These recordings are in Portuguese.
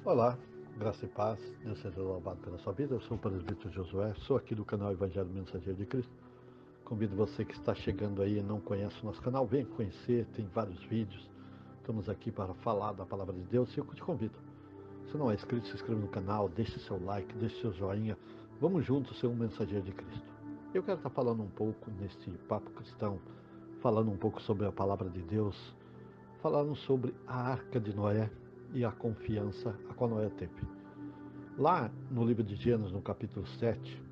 Olá, graça e paz, Deus seja louvado pela sua vida. Eu sou o presbítero Josué, sou aqui do canal Evangelho Mensageiro de Cristo. Convido você que está chegando aí e não conhece o nosso canal, venha conhecer, tem vários vídeos. Estamos aqui para falar da palavra de Deus e eu te convido. Se não é inscrito, se inscreva no canal, deixe seu like, deixe seu joinha. Vamos juntos ser um mensageiro de Cristo. Eu quero estar falando um pouco neste papo cristão, falando um pouco sobre a palavra de Deus, falando sobre a Arca de Noé e a confiança a qual Noé teve. Lá no livro de Gênesis, no capítulo 7,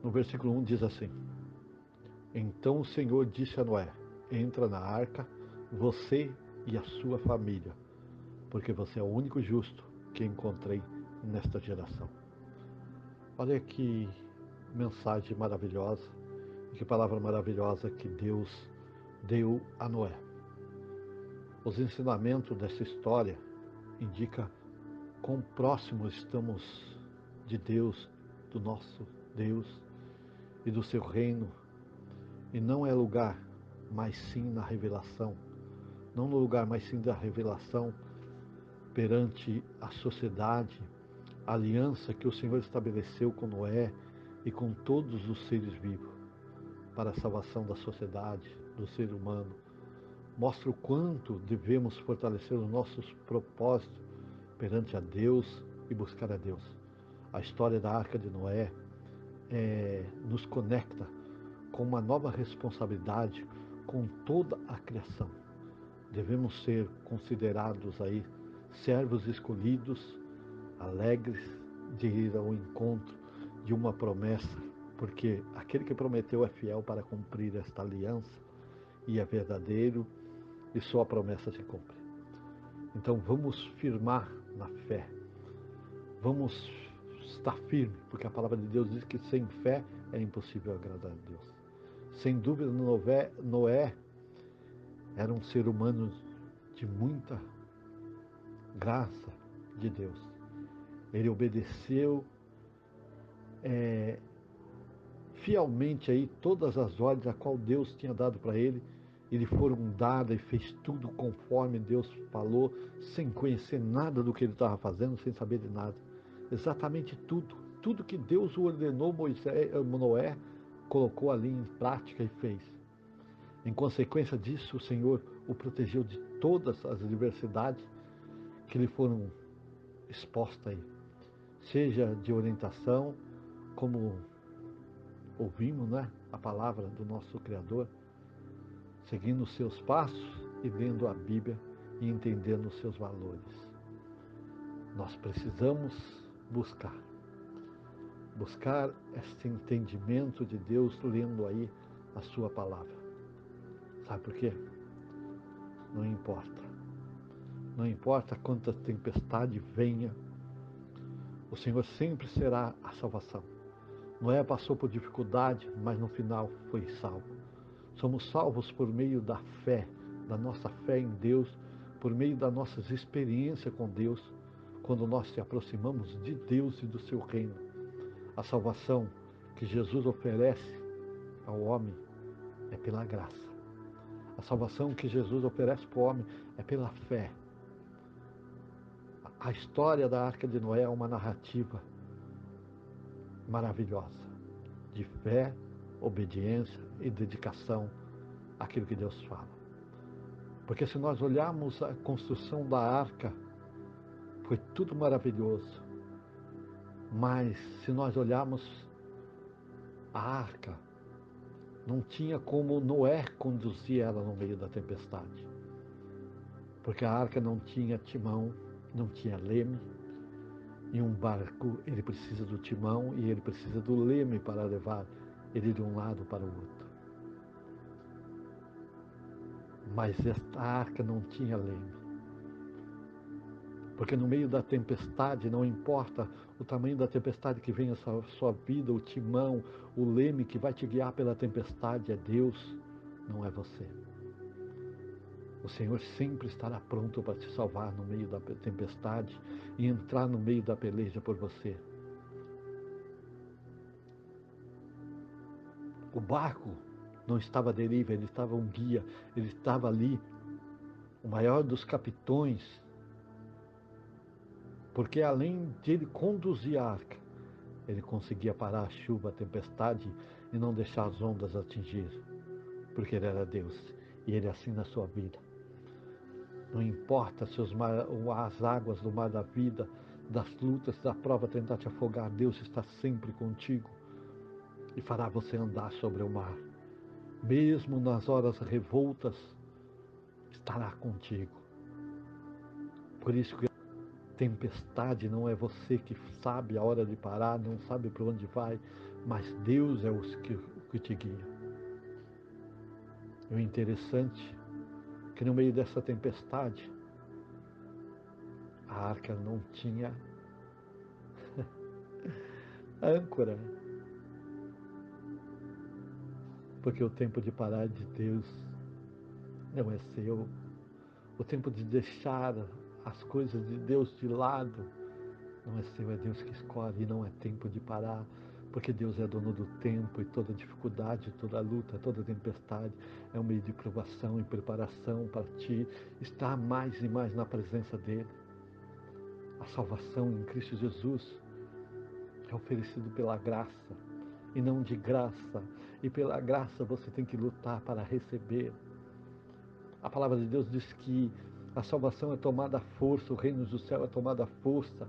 no versículo 1 diz assim: Então o Senhor disse a Noé: Entra na arca, você e a sua família, porque você é o único justo que encontrei nesta geração. Olha que mensagem maravilhosa, que palavra maravilhosa que Deus deu a Noé. Os ensinamentos dessa história indicam quão próximos estamos de Deus, do nosso Deus e do seu reino, e não é lugar, mas sim na revelação. Não no lugar, mas sim da revelação perante a sociedade, a aliança que o Senhor estabeleceu com Noé e com todos os seres vivos para a salvação da sociedade, do ser humano. Mostra o quanto devemos fortalecer os nossos propósitos perante a Deus e buscar a Deus. A história da Arca de Noé nos conecta com uma nova responsabilidade com toda a criação. Devemos ser considerados aí servos escolhidos, alegres de ir ao encontro de uma promessa, porque aquele que prometeu é fiel para cumprir esta aliança e é verdadeiro e sua promessa se cumpre. Então vamos firmar na fé, vamos estar firme, porque a palavra de Deus diz que sem fé é impossível agradar a Deus. Sem dúvida, Noé era um ser humano de muita graça de Deus. Ele obedeceu fielmente aí todas as ordens a qual Deus tinha dado para ele. Ele foram dadas e fez tudo conforme Deus falou, sem conhecer nada do que ele estava fazendo, sem saber de nada. Exatamente tudo. Tudo que Deus ordenou Noé, colocou ali em prática e fez. Em consequência disso, o Senhor o protegeu de todas as adversidades que lhe foram expostas aí. Seja de orientação, como ouvimos, né, a palavra do nosso Criador, seguindo os seus passos e lendo a Bíblia e entendendo os seus valores. Nós precisamos buscar esse entendimento de Deus lendo aí a sua palavra. Sabe por quê? Não importa. Não importa quanta tempestade venha, o Senhor sempre será a salvação. Noé passou por dificuldade, mas no final foi salvo. Somos salvos por meio da fé, da nossa fé em Deus, por meio das nossas experiências com Deus, quando nós se aproximamos de Deus e do seu reino. A salvação que Jesus oferece ao homem é pela graça. A salvação que Jesus oferece para o homem é pela fé. A história da Arca de Noé é uma narrativa maravilhosa de fé, obediência e dedicação àquilo que Deus fala. Porque se nós olharmos a construção da arca, foi tudo maravilhoso. Mas se nós olharmos a arca, não tinha como Noé conduzir ela no meio da tempestade. Porque a arca não tinha timão, não tinha leme. E um barco, ele precisa do timão e ele precisa do leme para levar ele de um lado para o outro. Mas esta arca não tinha leme. Porque no meio da tempestade, não importa o tamanho da tempestade que vem à sua vida, o timão, o leme que vai te guiar pela tempestade é Deus, não é você. O Senhor sempre estará pronto para te salvar no meio da tempestade e entrar no meio da peleja por você. O barco não estava à deriva, ele estava um guia, ele estava ali, o maior dos capitões, Porque além de ele conduzir a arca, ele conseguia parar a chuva, a tempestade e não deixar as ondas atingir. Porque ele era Deus. E ele assim na sua vida. Não importa se as águas do mar da vida, das lutas, da prova tentar te afogar, Deus está sempre contigo e fará você andar sobre o mar. Mesmo nas horas revoltas, estará contigo. Por isso que a tempestade não é você que sabe a hora de parar, não sabe para onde vai, mas Deus é o que te guia. E o interessante é que no meio dessa tempestade, a arca não tinha âncora. Porque o tempo de parar de Deus não é seu. O tempo de deixar as coisas de Deus de lado não é seu, é Deus que escolhe. E não é tempo de parar, porque Deus é dono do tempo, e toda dificuldade, toda luta, toda tempestade é um meio de provação e preparação para ti estar mais e mais na presença dEle. A salvação em Cristo Jesus é oferecido pela graça e não de graça. E pela graça você tem que lutar para receber. A palavra de Deus diz que a salvação é tomada à força, o reino do céu é tomado à força.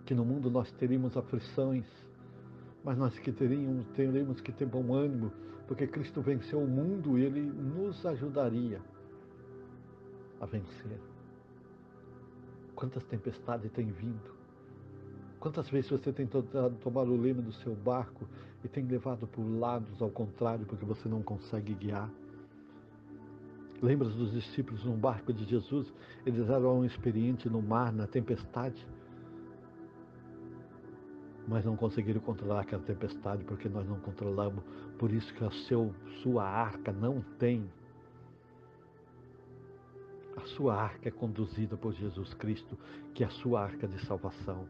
Que no mundo nós teríamos aflições, mas nós teremos que ter bom ânimo, porque Cristo venceu o mundo e Ele nos ajudaria a vencer. Quantas tempestades têm vindo? Quantas vezes você tem tentado tomar o leme do seu barco e tem levado por lados ao contrário, porque você não consegue guiar? Lembra dos discípulos no barco de Jesus? Eles eram experientes no mar, na tempestade, mas não conseguiram controlar aquela tempestade, porque nós não controlamos. Por isso que sua arca não tem. A sua arca é conduzida por Jesus Cristo, que é a sua arca de salvação.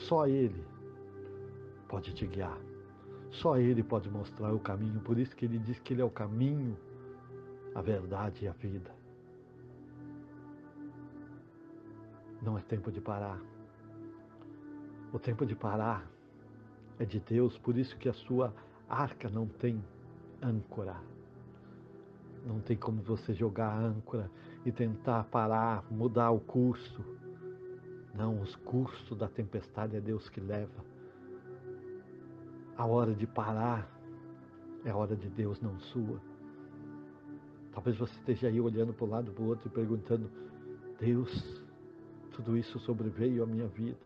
Só Ele pode te guiar. Só Ele pode mostrar o caminho. Por isso que Ele diz que Ele é o caminho, a verdade e a vida. Não é tempo de parar. O tempo de parar é de Deus, por isso que a sua arca não tem âncora. Não tem como você jogar a âncora e tentar parar, mudar o curso. Não, os cursos da tempestade é Deus que leva. A hora de parar é a hora de Deus, não sua. Talvez você esteja aí olhando para um lado, para o outro e perguntando: Deus, tudo isso sobreveio à minha vida.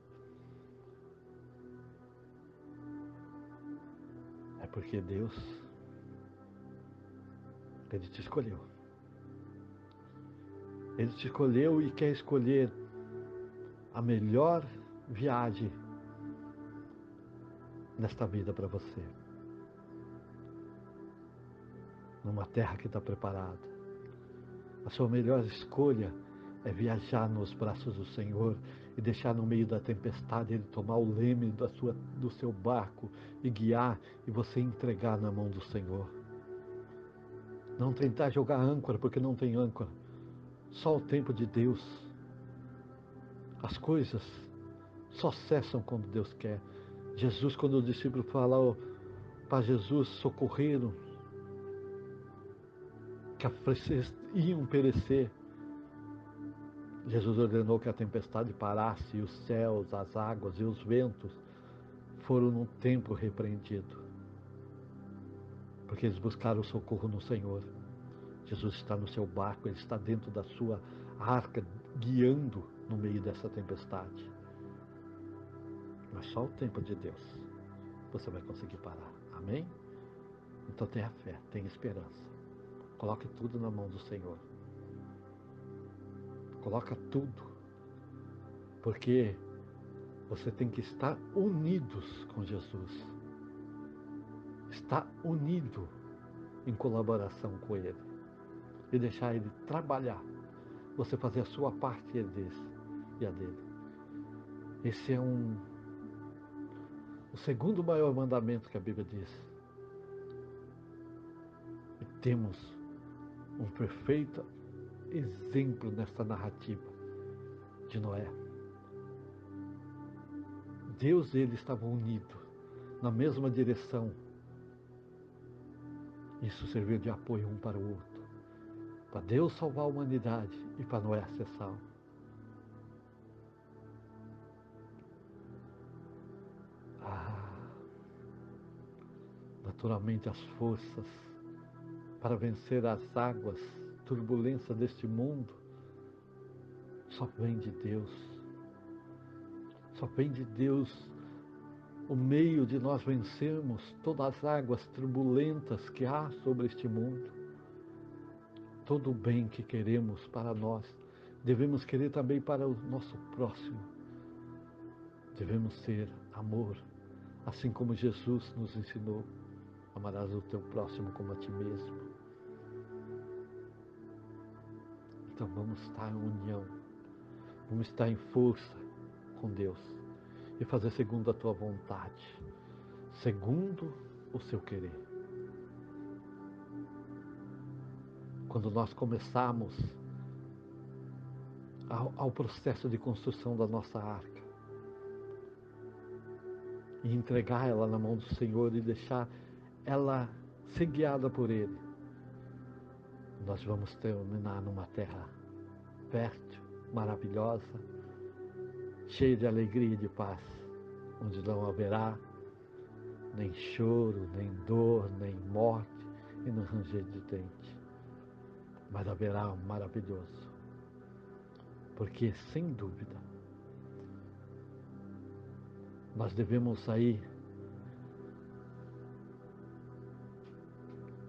É porque Deus, Ele te escolheu. Ele te escolheu e quer escolher a melhor viagem nesta vida para você. Numa terra que está preparada. A sua melhor escolha é viajar nos braços do Senhor e deixar no meio da tempestade Ele tomar o leme do seu barco e guiar e você entregar na mão do Senhor. Não tentar jogar âncora, porque não tem âncora. Só o tempo de Deus. As coisas só cessam quando Deus quer. Jesus, quando os discípulos falaram para Jesus, socorreram, que iam perecer, Jesus ordenou que a tempestade parasse, e os céus, as águas e os ventos foram num tempo repreendidos, porque eles buscaram socorro no Senhor. Jesus está no seu barco, Ele está dentro da sua arca, guiando no meio dessa tempestade. Mas só o tempo de Deus você vai conseguir parar. Amém? Então tenha fé, tenha esperança. Coloque tudo na mão do Senhor. Coloca tudo. Porque você tem que estar unidos com Jesus. Estar unido em colaboração com Ele. E deixar Ele trabalhar. Você fazer a sua parte e a dele. Esse é o segundo maior mandamento que a Bíblia diz. E temos um perfeito exemplo nesta narrativa de Noé. Deus e ele estavam unidos na mesma direção. Isso serviu de apoio um para o outro, para Deus salvar a humanidade e para Noé ser salvo. Naturalmente as forças para vencer as águas, turbulência deste mundo, só vem de Deus. Só vem de Deus o meio de nós vencermos todas as águas turbulentas que há sobre este mundo. Todo o bem que queremos para nós, devemos querer também para o nosso próximo. Devemos ser amor, assim como Jesus nos ensinou. Amarás o teu próximo como a ti mesmo. Então vamos estar em união, vamos estar em força com Deus e fazer segundo a tua vontade, segundo o seu querer. Quando nós começarmos ao processo de construção da nossa arca e entregar ela na mão do Senhor e deixar ela ser guiada por Ele, nós vamos terminar numa terra fértil, maravilhosa, cheia de alegria e de paz, onde não haverá nem choro, nem dor, nem morte e nem ranger de dente, mas haverá um maravilhoso, porque sem dúvida nós devemos aí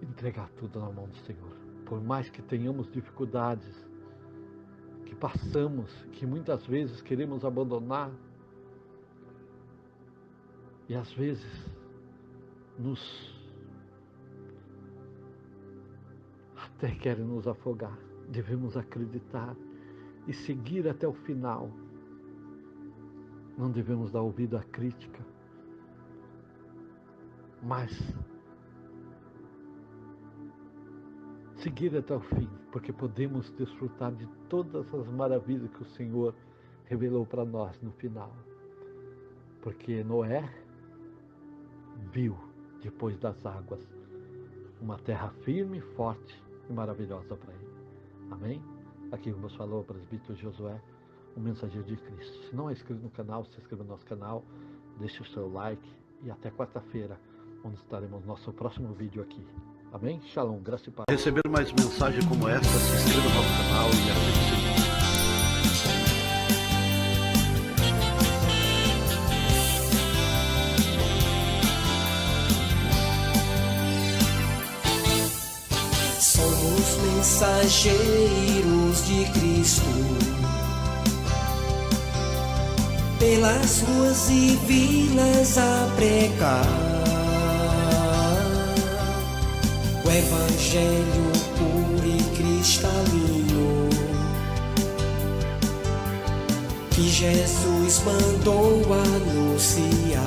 entregar tudo na mão do Senhor. Por mais que tenhamos dificuldades, que passamos, que muitas vezes queremos abandonar, e às vezes até querem nos afogar, devemos acreditar e seguir até o final. Não devemos dar ouvido à crítica, mas seguir até o fim, porque podemos desfrutar de todas as maravilhas que o Senhor revelou para nós no final. Porque Noé viu, depois das águas, uma terra firme, forte e maravilhosa para ele. Amém? Aqui como falou o presbítero Josué, o mensageiro de Cristo. Se não é inscrito no canal, se inscreva no nosso canal, deixe o seu like e até quarta-feira, onde estaremos no nosso próximo vídeo aqui. Amém? Shalom, graça e paz. Receber mais mensagens como essa, se inscreva no nosso canal e ative o sininho. Somos mensageiros de Cristo, pelas ruas e vilas a pregar o Evangelho puro e cristalino que Jesus mandou anunciar.